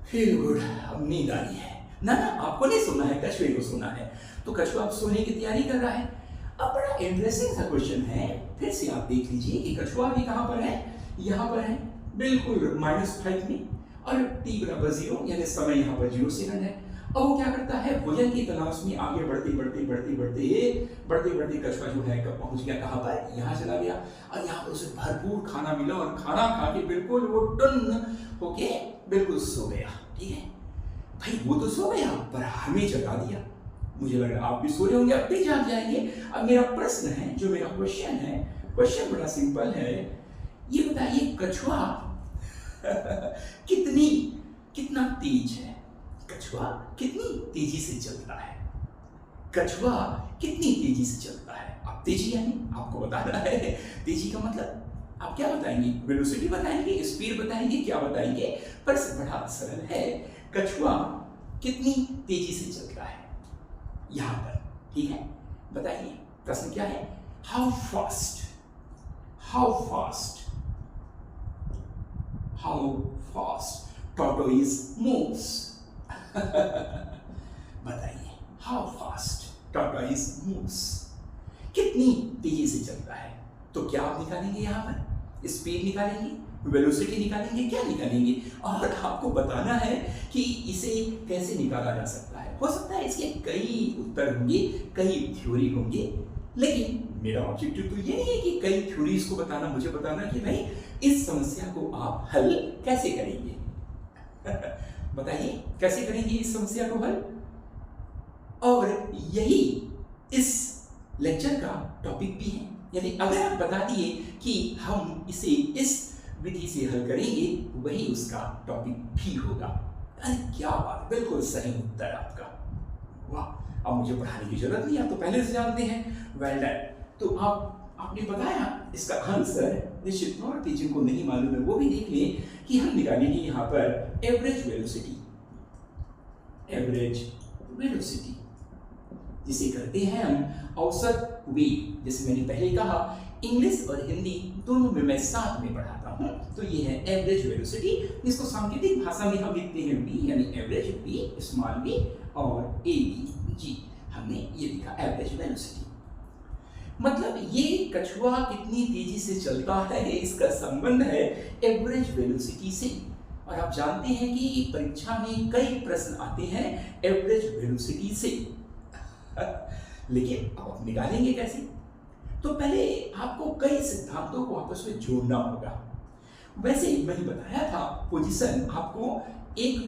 Feel good. अब नींद आ रही है। ना ना, आपको नहीं सोना है, कछुए को सोना है। तो कछुआ अब सोने की तैयारी कर रहा है। अब बड़ा इंटरेस्टिंग सा क्वेश्चन है, फिर से आप देख लीजिए कि कछुआ भी कहाँ पर है, यहाँ पर है, बिल्कुल -5 में, और t बराबर 0 यानी समय यहाँ पर 0 सेकंड है। अब वो क्या करता है, भोजन की तलाश में आगे बढ़ते बढ़ते बढ़ते बढ़ते बढ़ते बढ़ते कछुआ जो है कब पहुंच गया, कहाँ पर, यहाँ चला गया। और यहाँ पर उसे भरपूर खाना मिला और खाना खा के बिल्कुल वो टुन्न होके बिल्कुल सो गया। ठीक है भाई, वो तो सो गया पर हमें जगा दिया। मुझे लग रहा आप भी सो रहे होंगे, अब भी जाग जाएंगे। अब मेरा प्रश्न है, जो मेरा क्वेश्चन है, क्वेश्चन बड़ा सिंपल है। ये बताइए कछुआ कितना तेज है, कछुआ कितनी तेजी से चलता है, कछुआ कितनी तेजी से चलता है। आप तेजी यानी आपको बताना है, तेजी का मतलब आप क्या बताएंगे, वेलोसिटी बताएंगे, स्पीड बताएंगे, क्या बताएंगे। प्रश्न बड़ा सरल है, कछुआ कितनी तेजी से चलता है यहां पर। ठीक है, बताइए प्रश्न क्या है, हाउ फास्ट tortoise moves बताइए, हाउ फास्ट tortoise moves, कितनी तेजी से चलता है। तो क्या आप निकालेंगे, यहाँ पर स्पीड निकालेंगे, वेलोसिटी निकालेंगे, क्या निकालेंगे। और आपको बताना है कि इसे कैसे निकाला जा सकता है। हो सकता है इसके कई उत्तर होंगे, कई थ्योरी होंगे, लेकिन मेरा ऑब्जेक्टिव तो ये नहीं है कि कई थ्योरीज को बताना, मुझे बताना कि भाई इस समस्या को आप हल कैसे करेंगे। बताइए कैसे करेंगे इस समस्या को हल। और यही इस लेक्चर का टॉपिक भी है, यानी अगर आप बता दिए कि हम इसे इस विधि से हल करेंगे, वही उसका टॉपिक भी होगा। अरे क्या बात, बिल्कुल सही उत्तर आपका, वाह। अब मुझे पढ़ाने की जरूरत नहीं, आप तो पहले से जानते हैं। Well done. तो आपने बताया इसका आंसर, निश्चित तौर पे जिनको नहीं मालूम है वो भी देख लें कि हम निकालेंगे यहाँ पर एवरेज वेलोसिटी, जिसे करते हैं हम औसत वेग। जैसे मैंने पहले कहा, इंग्लिश और हिंदी दोनों में मैं साथ में पढ़ाता हूँ। तो ये है एवरेज वेलोसिटी, जिसको सांकेतिक भाषा में हम लिखते हैं v, यानी एवरेज v, स्मॉल v, और avg। हमने ये लिखा एवरेज वेलोसिटी। मतलब ये कछुआ कितनी तेजी से चलता है, इसका संबंध है एवरेज वेलोसिटी से। और आप जानते हैं कि परीक्षा में कई प्रश्न आते हैं एवरेज वेलोसिटी से। लेकिन अब आप निकालेंगे कैसे। तो पहले आपको कई सिद्धांतों को आपस में जोड़ना होगा। वैसे मैंने बताया था, पोजीशन आपको एक